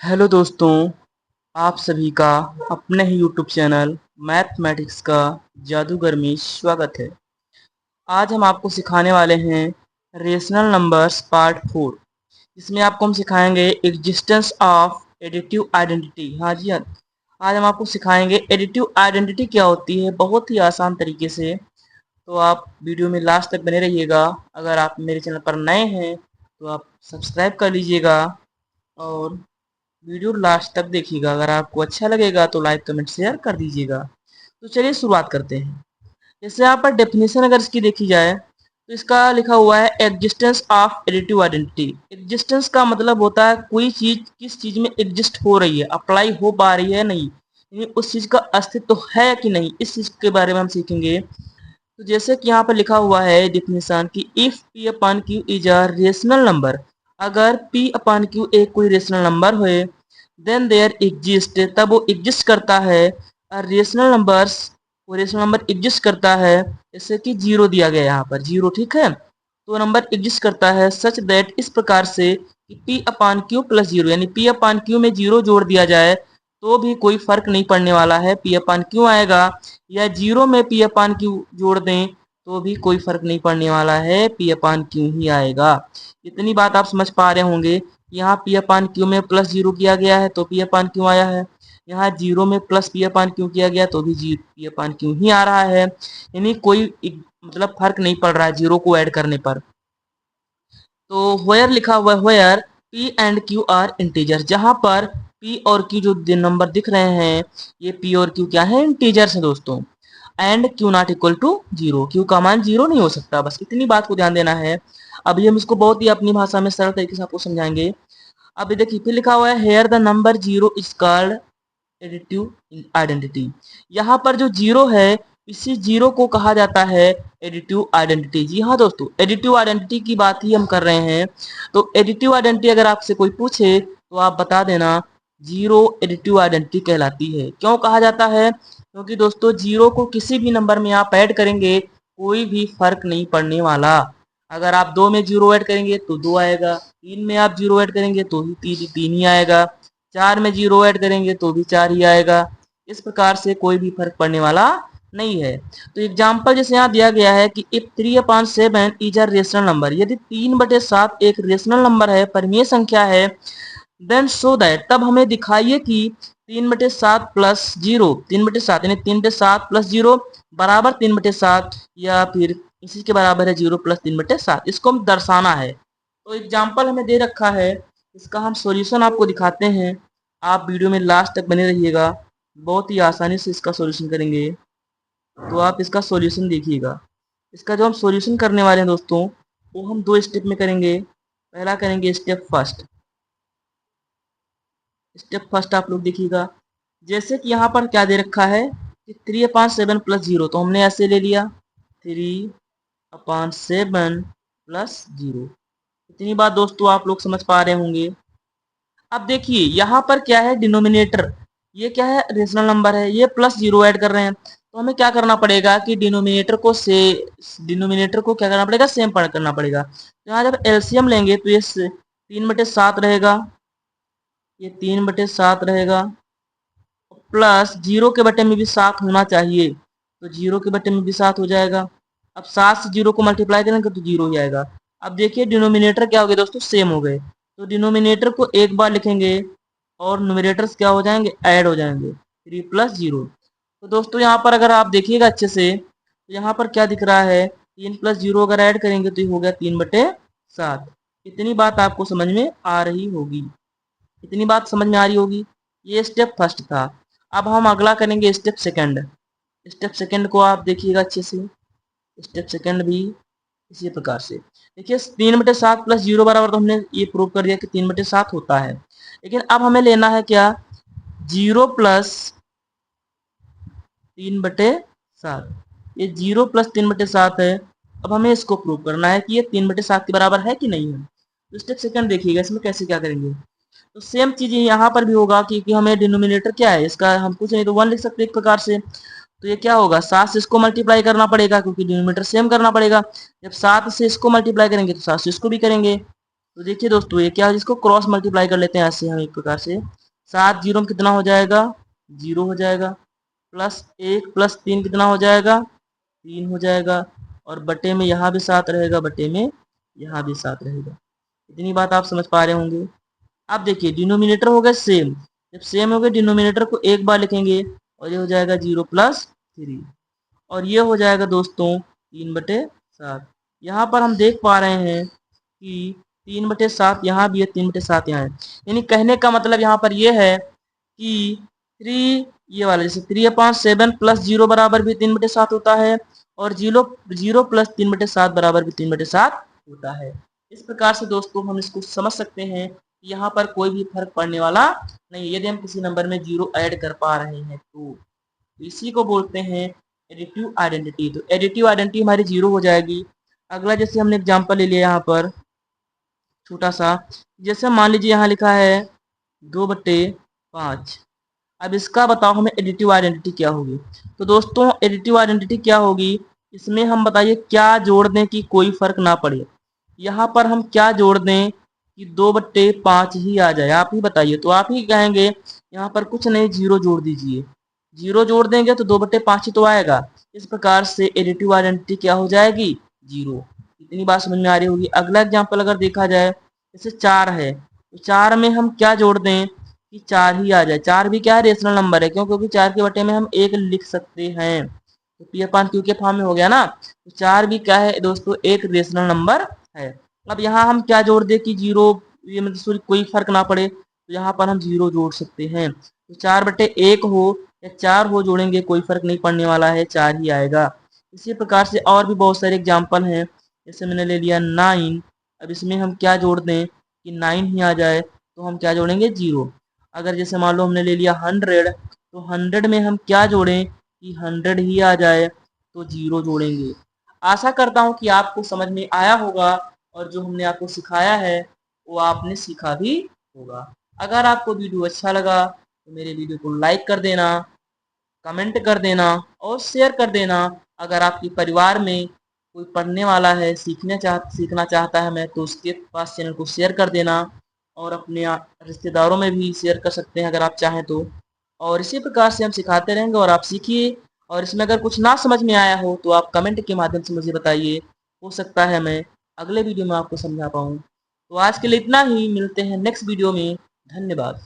Hello दोस्तों, आप सभी का अपने ही यूट्यूब चैनल मैथमेटिक्स का जादूगर में स्वागत है। आज हम आपको सिखाने वाले हैं रेशनल नंबर्स पार्ट 4, जिसमें आपको हम सिखाएंगे एग्जिस्टेंस ऑफ एडिटिव आइडेंटिटी। हाँ जी हाँ, आज हम आपको सिखाएंगे एडिटिव आइडेंटिटी क्या होती है, बहुत ही आसान तरीके से। तो आप वीडियो में लास्ट तक बने रहिएगा। अगर आप मेरे चैनल पर नए हैं तो आप सब्सक्राइब कर लीजिएगा और वीडियो लास्ट तक देखिएगा। अगर आपको अच्छा लगेगा तो लाइक कमेंट शेयर कर दीजिएगा। तो चलिए शुरुआत करते हैं। जैसे यहाँ पर डेफिनेशन अगर इसकी देखी जाए तो इसका लिखा हुआ है existence of additive identity. Existence का मतलब होता है कोई चीज किस चीज में एग्जिस्ट हो रही है, अप्लाई हो पा रही है नहीं, यानी उस चीज का अस्तित्व है कि नहीं, इस चीज के बारे में हम सीखेंगे। तो जैसे कि यहाँ पर लिखा हुआ है डेफिनेशन कि if P upon Q is a rational number, अगर पी अपॉन क्यू एक कोई रेशनल नंबर हो, देन देयर एग्जिस्ट, तब वो एग्जिस्ट करता है। रेशनल नंबर्स, वो रेशनल नंबर एग्जिस्ट करता है। जैसे कि जीरो दिया गया यहाँ पर जीरो, ठीक है, तो नंबर एग्जिस्ट करता है सच दैट, इस प्रकार से कि पी अपान क्यू प्लस जीरो, यानी पी अपान क्यू में जीरो जोड़ दिया जाए तो भी कोई फर्क नहीं पड़ने वाला है, पी अपान क्यू आएगा, या जीरो में पी अपान क्यू जोड़ दें तो भी कोई फर्क नहीं पड़ने वाला है, पी अपान क्यू ही आएगा। इतनी बात आप समझ पा रहे होंगे। यहाँ पी अपान क्यू में प्लस जीरो किया गया है तो पी अपान क्यू आया है, यहाँ जीरो में प्लस पी अपान क्यू किया गया तो भी जी पी अपान क्यू ही आ रहा है, यानी कोई मतलब फर्क नहीं पड़ रहा है जीरो को ऐड करने पर। तो व्हेयर लिखा हुआ है, where P and Q R integer, जहां पर पी और क्यू जो नंबर दिख रहे हैं, ये पी और क्यू क्या है, इंटीजर्स है दोस्तों। And Q not equal to zero, Q का मान जीरो नहीं हो सकता, बस इतनी बात को ध्यान देना है। अभी हम इसको बहुत ही अपनी भाषा में सरल तरीके से आपको समझाएंगे। अभी देखिए फिर लिखा हुआ है here the number zero is called additive identity. यहाँ पर जो जीरो है, इसी जीरो को कहा जाता है एडिटिव आइडेंटिटी। जी हाँ दोस्तों, एडिटिव आइडेंटिटी की बात ही हम कर रहे हैं। तो एडिटिव आइडेंटिटी अगर आपसे कोई पूछे तो आप बता देना जीरो एडिटिव आइडेंटिटी कहलाती है। क्यों कहा जाता है? क्योंकि दोस्तों जीरो को किसी भी नंबर में आप ऐड करेंगे कोई भी फर्क नहीं पड़ने वाला। अगर आप दो में जीरो ऐड करेंगे तो दो आएगा, तीन में आप जीरो ऐड करेंगे तो ही तीन ही आएगा, चार में जीरो ऐड करेंगे तो भी चार ही आएगा। इस प्रकार से कोई भी फर्क पड़ने वाला नहीं है। तो एग्जाम्पल जैसे यहाँ दिया गया है कि if 3/7 is a rational number, यदि 3/7 एक रेशनल नंबर है, परिमेय संख्या है, देन शो दैट, तब हमें दिखाइए कि 3/7 प्लस जीरो, 3/7 यानी 3/7 प्लस जीरो बराबर 3/7, या फिर इसी के बराबर है जीरो प्लस 3/7, इसको हम दर्शाना है। तो एग्जाम्पल हमें दे रखा है, इसका हम सॉल्यूशन आपको दिखाते हैं। आप वीडियो में लास्ट तक बने रहिएगा, बहुत ही आसानी से इसका सॉल्यूशन करेंगे। तो आप इसका सॉल्यूशन देखिएगा। इसका जो हम सॉल्यूशन करने वाले हैं दोस्तों, वो हम दो स्टेप में करेंगे। पहला करेंगे स्टेप फर्स्ट। स्टेप फर्स्ट आप लोग देखिएगा। जैसे कि यहाँ पर क्या दे रखा है कि 3/7 प्लस जीरो, तो हमने ऐसे ले लिया 3/7 प्लस जीरो। इतनी बात दोस्तों आप लोग समझ पा रहे होंगे। अब देखिए यहाँ पर क्या है, डिनोमिनेटर, ये क्या है, रेशनल नंबर है, ये प्लस जीरो ऐड कर रहे हैं, तो हमें क्या करना पड़ेगा कि डिनोमिनेटर को क्या करना पड़ेगा, सेम करना पड़ेगा। तो यहाँ जब एलसीएम लेंगे तो ये 3/7 रहेगा, ये 3/7 रहेगा, प्लस जीरो के बटे में भी 7 होना चाहिए, तो जीरो के बटे में भी 7 हो जाएगा। अब 7 से जीरो को मल्टीप्लाई करेंगे तो जीरो ही आएगा। अब देखिए डिनोमिनेटर क्या हो गए दोस्तों, सेम हो गए, तो डिनोमिनेटर को एक बार लिखेंगे और न्यूमरेटर्स क्या हो जाएंगे, ऐड हो जाएंगे, 3+0। तो दोस्तों यहाँ पर अगर आप देखिएगा अच्छे से, तो यहाँ पर क्या दिख रहा है, 3+0 अगर ऐड करेंगे तो ये हो गया 3/7। इतनी बात आपको समझ में आ रही होगी, इतनी बात समझ में आ रही होगी। ये स्टेप फर्स्ट था। अब हम अगला करेंगे स्टेप सेकंड। स्टेप सेकंड को आप देखिएगा अच्छे से। स्टेप सेकंड भी इसी प्रकार से देखिए, 3/7 प्लस जीरो बराबर, तो हमने ये प्रूव कर दिया कि 3/7 होता है। लेकिन अब हमें लेना है क्या, जीरो प्लस 3/7, ये जीरो प्लस 3/7 है। अब हमें इसको प्रूव करना है कि ये 3/7 के बराबर है कि नहीं है। तो स्टेप सेकंड देखिएगा, इसमें कैसे क्या करेंगे। तो सेम चीज यहाँ पर भी होगा, क्योंकि हमें डिनोमिनेटर क्या है इसका, हम कुछ नहीं तो 1 लिख सकते एक प्रकार से। तो ये क्या होगा, 7 से इसको मल्टीप्लाई करना पड़ेगा, क्योंकि डिनोमिनेटर सेम करना पड़ेगा। जब 7 से इसको मल्टीप्लाई करेंगे तो 7 से इसको भी करेंगे, तो देखिए दोस्तों ये क्या है, जिसको क्रॉस मल्टीप्लाई कर लेते हैं ऐसे हम एक प्रकार से। 7 जीरो में कितना हो जाएगा, 0 हो जाएगा। प्लस 1 प्लस 3 कितना हो जाएगा, 3 हो जाएगा। और बटे में यहाँ भी 7 रहेगा, बटे में यहाँ भी 7 रहेगा। इतनी बात आप समझ पा रहे होंगे। अब देखिए डिनोमिनेटर हो गए सेम, जब सेम हो गए डिनोमिनेटर को एक बार लिखेंगे और ये हो जाएगा 0 प्लस 3 और ये हो जाएगा दोस्तों 3/7। यहाँ पर हम देख पा रहे हैं कि 3/7 यहाँ भी है, 3/7 यहाँ है। यानी कहने का मतलब यहाँ पर ये है कि 3 ये वाला जैसे 3/7 प्लस 0 बराबर भी 3/7 होता है और 0 प्लस 3/7 बराबर भी 3/7 होता है। इस प्रकार से दोस्तों हम इसको समझ सकते हैं कि यहाँ पर कोई भी फर्क पड़ने वाला नहीं, यदि हम किसी नंबर में 0 ऐड कर पा रहे हैं तो इसी को बोलते हैं एडिटिव आइडेंटिटी। तो एडिटिव आइडेंटिटी हमारी 0 हो जाएगी। अगला जैसे हमने एग्जांपल ले लिया यहाँ पर छोटा सा, जैसे मान लीजिए यहाँ लिखा है 2/5। अब इसका बताओ हमें एडिटिव आइडेंटिटी क्या होगी। तो दोस्तों एडिटिव आइडेंटिटी क्या होगी, इसमें हम बताइए क्या जोड़ दें कि कोई फर्क ना पड़े। यहाँ पर हम क्या जोड़ दें कि 2/5 ही आ जाए, आप ही बताइए। तो आप ही कहेंगे यहाँ पर कुछ नहीं, 0 जोड़ दीजिए। 0 जोड़ देंगे तो 2/5 ही तो आएगा। इस प्रकार से एडिटिव आइडेंटिटी क्या हो जाएगी, 0। इतनी बात समझ में आ रही होगी। अगला एग्जाम्पल अगर देखा जाए, जैसे 4 है तो 4 में हम क्या जोड़ दें कि 4 ही आ जाए। 4 भी क्या है, रेशनल नंबर है, क्यों, क्योंकि 4 के बटे में हम 1 लिख सकते हैं। तो पी अपान क्यू के फॉर्म में हो गया ना। तो 4 भी क्या है दोस्तों, एक रेशनल नंबर है। अब यहाँ हम क्या जोड़ दे कि 0, ये मतलब सॉरी कोई फर्क ना पड़े, तो यहाँ पर हम 0 जोड़ सकते हैं। तो 4/1 हो या 4 हो जोड़ेंगे कोई फर्क नहीं पड़ने वाला है, 4 ही आएगा। इसी प्रकार से और भी बहुत सारे एग्जाम्पल हैं, जैसे मैंने ले लिया 9। अब इसमें हम क्या जोड़ दें कि 9 ही आ जाए, तो हम क्या जोड़ेंगे, 0। अगर जैसे मान लो हमने ले लिया 100, तो 100 में हम क्या जोड़ें कि 100 ही आ जाए, तो 0 जोड़ेंगे। आशा करता हूँ कि आपको समझ में आया होगा और जो हमने आपको सिखाया है वो आपने सीखा भी होगा। अगर आपको वीडियो अच्छा लगा तो मेरे वीडियो को लाइक कर देना, कमेंट कर देना और शेयर कर देना। अगर आपके परिवार में कोई पढ़ने वाला है, सीखना चाहता है मैं, तो उसके पास चैनल को शेयर कर देना और अपने रिश्तेदारों में भी शेयर कर सकते हैं अगर आप चाहें तो। और इसी प्रकार से हम सिखाते रहेंगे और आप सीखिए। और इसमें अगर कुछ ना समझ में आया हो तो आप कमेंट के माध्यम से मुझे बताइए, हो सकता है मैं अगले वीडियो में आपको समझा पाऊँ। तो आज के लिए इतना ही, मिलते हैं नेक्स्ट वीडियो में। धन्यवाद।